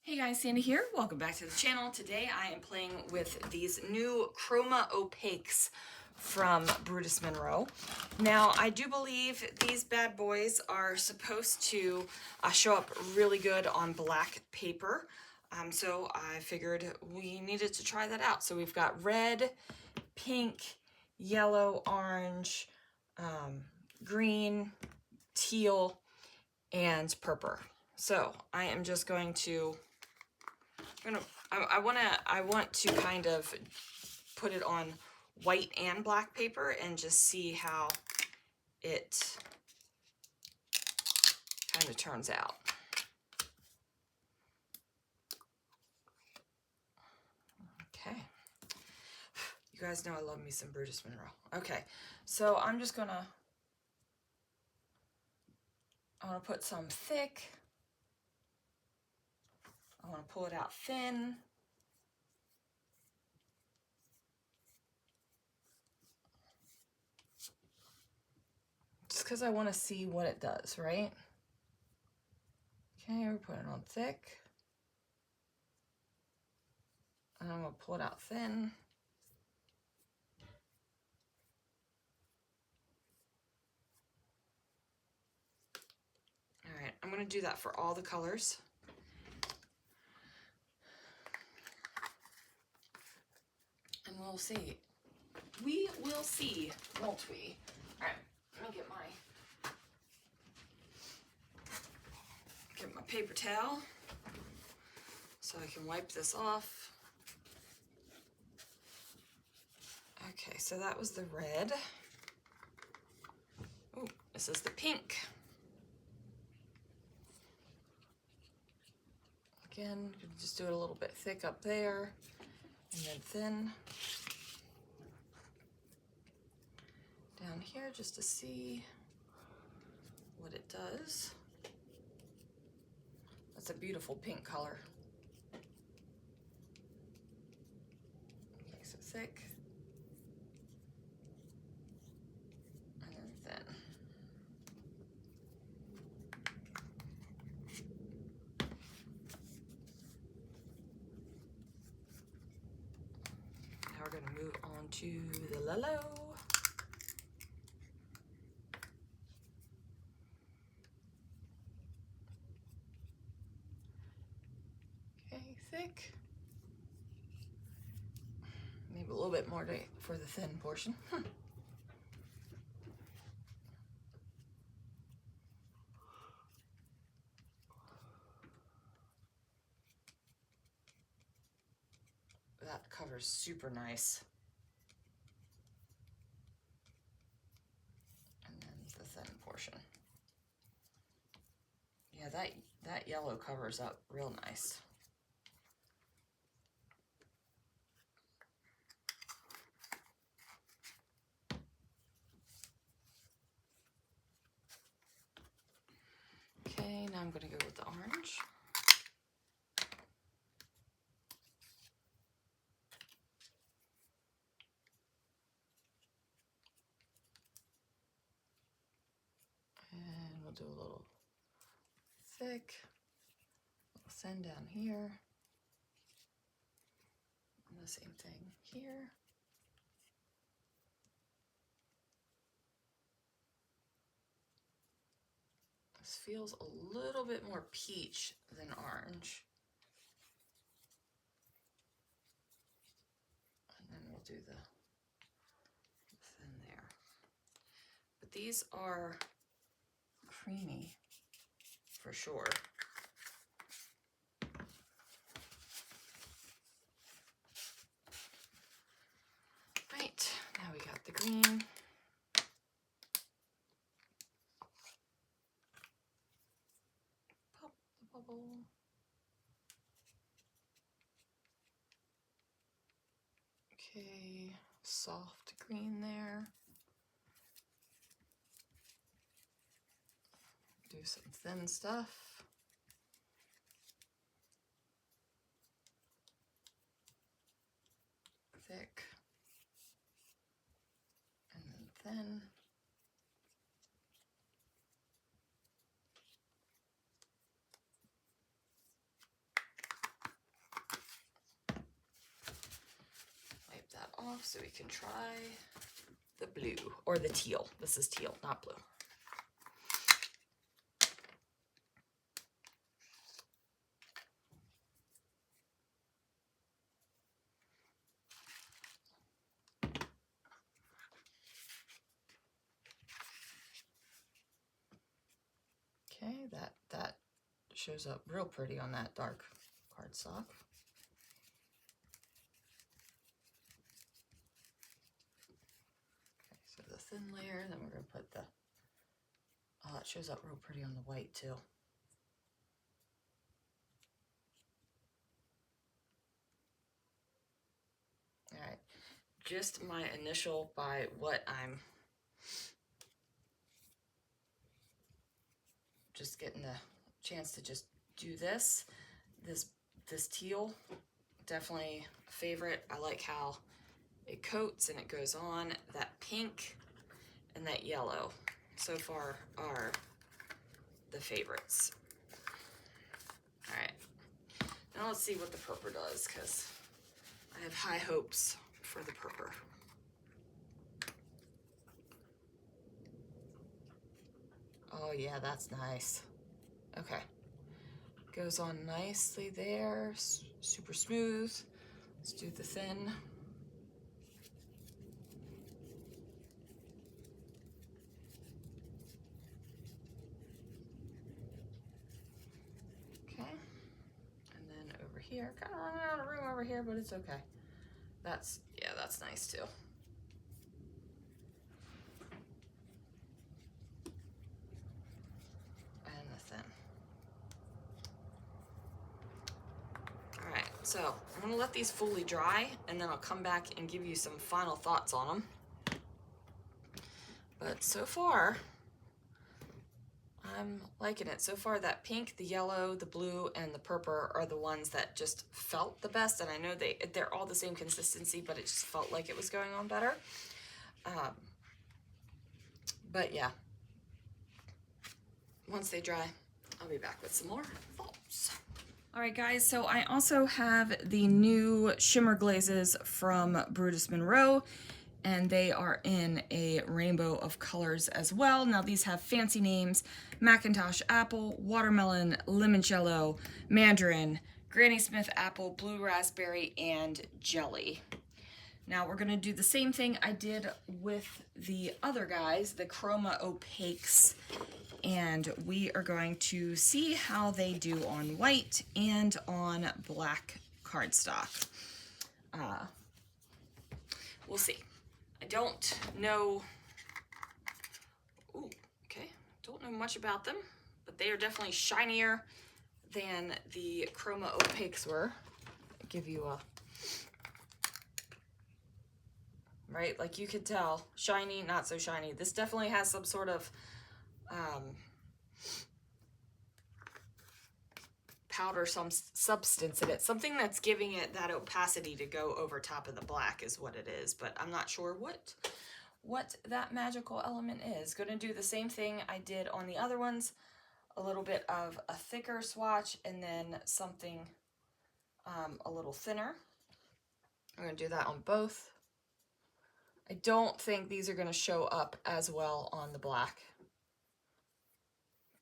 Hey guys, Sandy here. Welcome back to the channel. Today I am playing with these new Chroma Opaques from Brutus Monroe. Now, I do believe these bad boys are supposed to show up really good on black paper. So I figured we needed to try that out. So we've got red, pink, yellow, orange, green, teal, and purple. So I am just going to I want to kind of put it on white and black paper and just see how it kind of turns out. Okay. You guys know I love me some Brutus Monroe. Okay, so I want to put some thick. I want to pull it out thin. Just because I want to see what it does, right? Okay, we're putting it on thick. And I'm going to pull it out thin. All right, I'm going to do that for all the colors. And we'll see. We will see, won't we? All right, let me get my paper towel so I can wipe this off. Okay, so that was the red. Oh, this is the pink. Again, just do it a little bit thick up there and then thin. Down here just to see what it does. That's a beautiful pink color. Okay, so thick. And then thin. Now we're gonna move on to the Lalo. Okay, thick. Maybe a little bit more for the thin portion. That covers super nice. And then the thin portion. Yeah, that yellow covers up real nice. Okay, now I'm going to go with the orange. And we'll do a little thick, a little thin down here. And the same thing here. This feels a little bit more peach than orange. And then we'll do the thin there. But these are creamy for sure. Right, now we got the green. Pop the bubble. Okay, soft green there. Do some thin stuff. Thick. And then thin. off so we can try the blue, or the teal. This is teal, not blue. Okay, that shows up real pretty on that dark cardstock. Okay, so the thin layer, then we're going to put the, oh, it shows up real pretty on the white too. All right, just my initial by what I'm just getting the chance to just do this. This teal, definitely a favorite. I like how it coats and it goes on. That pink and that yellow so far are the favorites. All right, now let's see what the purple does, because I have high hopes for the purple. Oh yeah, that's nice. Okay, goes on nicely there, super smooth. Let's do the thin. Okay, and then over here, kind of running out of room over here, but it's okay. That's, yeah, that's nice too. And the thin. All right, so I'm gonna let these fully dry, and then I'll come back and give you some final thoughts on them. But so far, I'm liking it. So far, that pink, the yellow, the blue, and the purple are the ones that just felt the best, and I know they're all the same consistency, but it just felt like it was going on better. But yeah, once they dry, I'll be back with some more thoughts. All right, guys, so I also have the new Shimmer Glazes from Brutus Monroe, and they are in a rainbow of colors as well. Now, these have fancy names: Macintosh Apple, Watermelon, Limoncello, Mandarin, Granny Smith Apple, Blue Raspberry, and Jelly. Now, we're gonna do the same thing I did with the other guys, the Chroma Opaques, and we are going to see how they do on white and on black cardstock. We'll see. I don't know, don't know much about them, but they are definitely shinier than the Chroma Opaques were. I'll give you a, right, like you could tell, shiny, not so shiny. This definitely has some sort of powder, some substance in it, something that's giving it that opacity to go over top of the black is what it is, but I'm not sure what that magical element is. Going to do the same thing I did on the other ones, a little bit of a thicker swatch and then something a little thinner. I'm going to do that on both. I don't think these are going to show up as well on the black.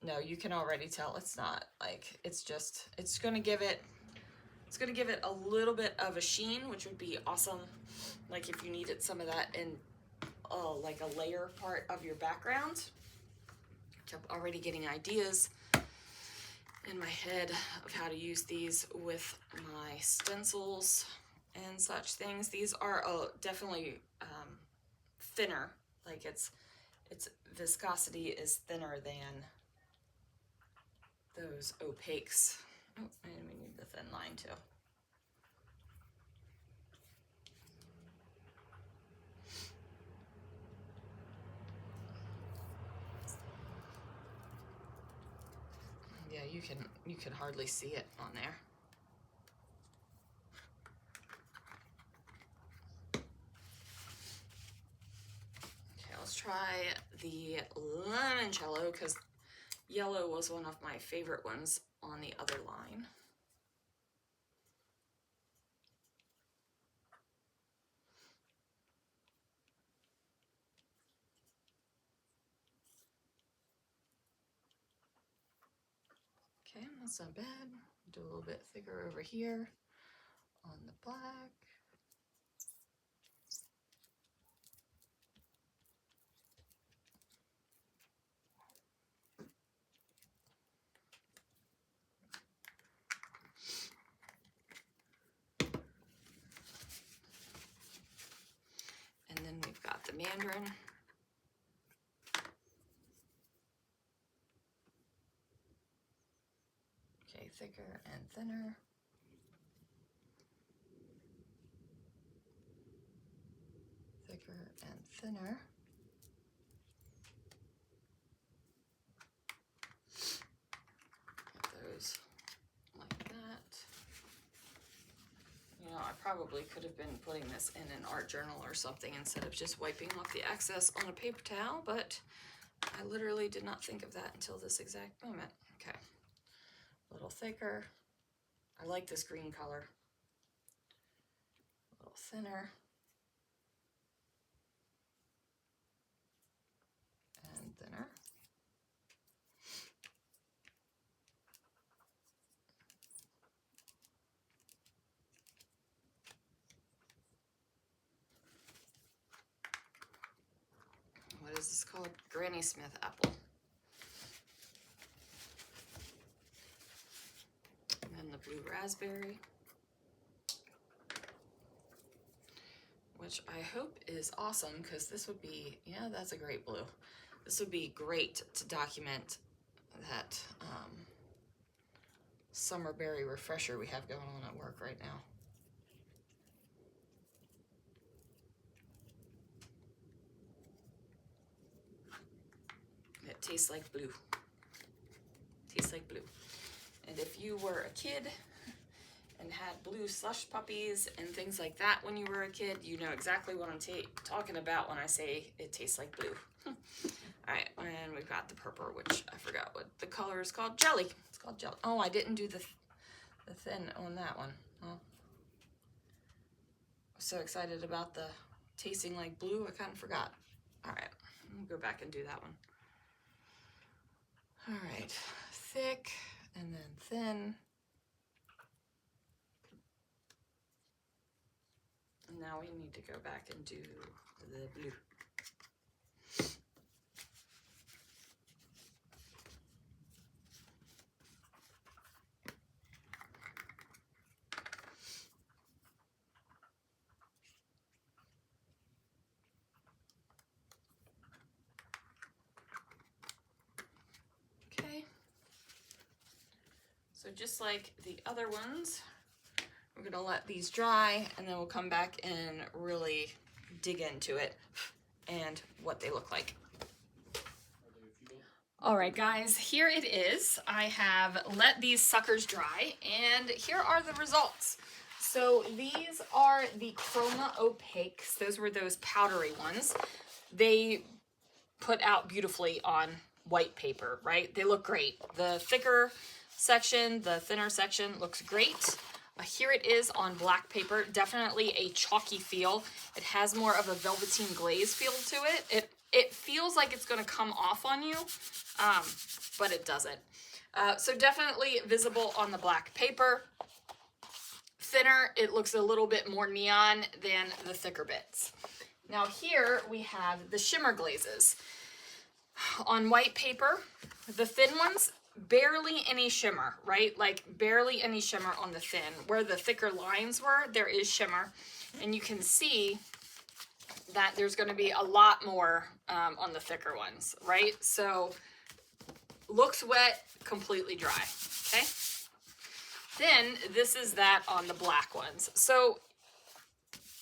No, you can already tell it's not. Like, it's just, it's going to give it a little bit of a sheen, which would be awesome. Like if you needed some of that in like a layer part of your background. I'm already getting ideas in my head of how to use these with my stencils and such things. These are definitely thinner. Like its viscosity is thinner than those opaques. Oh, and we need the thin line too. Yeah, you can hardly see it on there. Okay, let's try the limoncello, because yellow was one of my favorite ones on the other line. That's not bad. Do a little bit thicker over here on the black. And then we've got the mandarin. Okay, thicker and thinner. Thicker and thinner. Get those like that. You know, I probably could have been putting this in an art journal or something instead of just wiping off the excess on a paper towel, but I literally did not think of that until this exact moment. Okay, a little thicker. I like this green color. A little thinner. And thinner. What is this called? Granny Smith apple. And then the blue raspberry, which I hope is awesome because this would be, yeah, that's a great blue. This would be great to document that summer berry refresher we have going on at work right now. It tastes like blue. Tastes like blue. And if you were a kid and had blue slush puppies and things like that when you were a kid, you know exactly what I'm talking about when I say it tastes like blue. All right, and we've got the purple, which I forgot what the color is called. Jelly. It's called jelly. Oh, I didn't do the thin on that one. Oh. I was so excited about the tasting like blue, I kind of forgot. All right, I'll go back and do that one. All right, thick and then thin. And now we need to go back and do the blue. So just like the other ones, we're gonna let these dry and then we'll come back and really dig into it and what they look like. All right, guys, here it is. I have let these suckers dry and here are the results. So these are the Chroma Opaques. Those were those powdery ones. They put out beautifully on white paper, right? They look great. The thicker section, the thinner section looks great. Here it is on black paper. Definitely a chalky feel. It has more of a velveteen glaze feel to it. It feels like it's going to come off on you, but it doesn't. So definitely visible on the black paper. Thinner, it looks a little bit more neon than the thicker bits. Now here we have the Shimmer Glazes. On white paper, the thin ones, barely any shimmer, right? Like barely any shimmer on the thin. Where the thicker lines were, there is shimmer. And you can see that there's going to be a lot more on the thicker ones, right? So looks wet, completely dry, okay? Then this is that on the black ones. So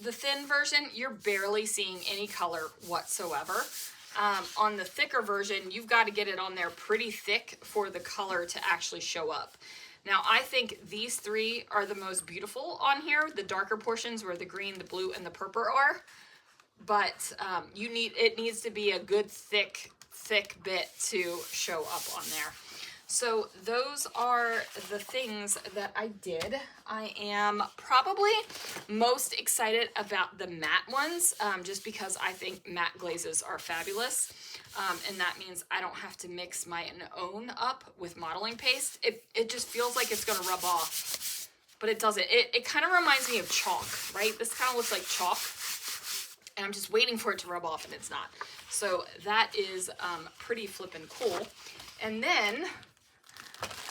the thin version, you're barely seeing any color whatsoever. On the thicker version, you've got to get it on there pretty thick for the color to actually show up. Now, I think these three are the most beautiful on here, the darker portions where the green, the blue, and the purple are. But it needs to be a good thick bit to show up on there. So those are the things that I did. I am probably most excited about the matte ones, just because I think matte glazes are fabulous. and that means I don't have to mix my own up with modeling paste. It just feels like it's gonna rub off, but it doesn't. It kind of reminds me of chalk, right? This kind of looks like chalk, and I'm just waiting for it to rub off, and it's not. So that is pretty flippin' cool. And then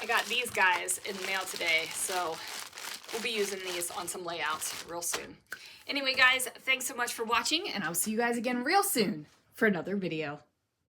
I got these guys in the mail today, so we'll be using these on some layouts real soon. Anyway, guys, thanks so much for watching, and I'll see you guys again real soon for another video.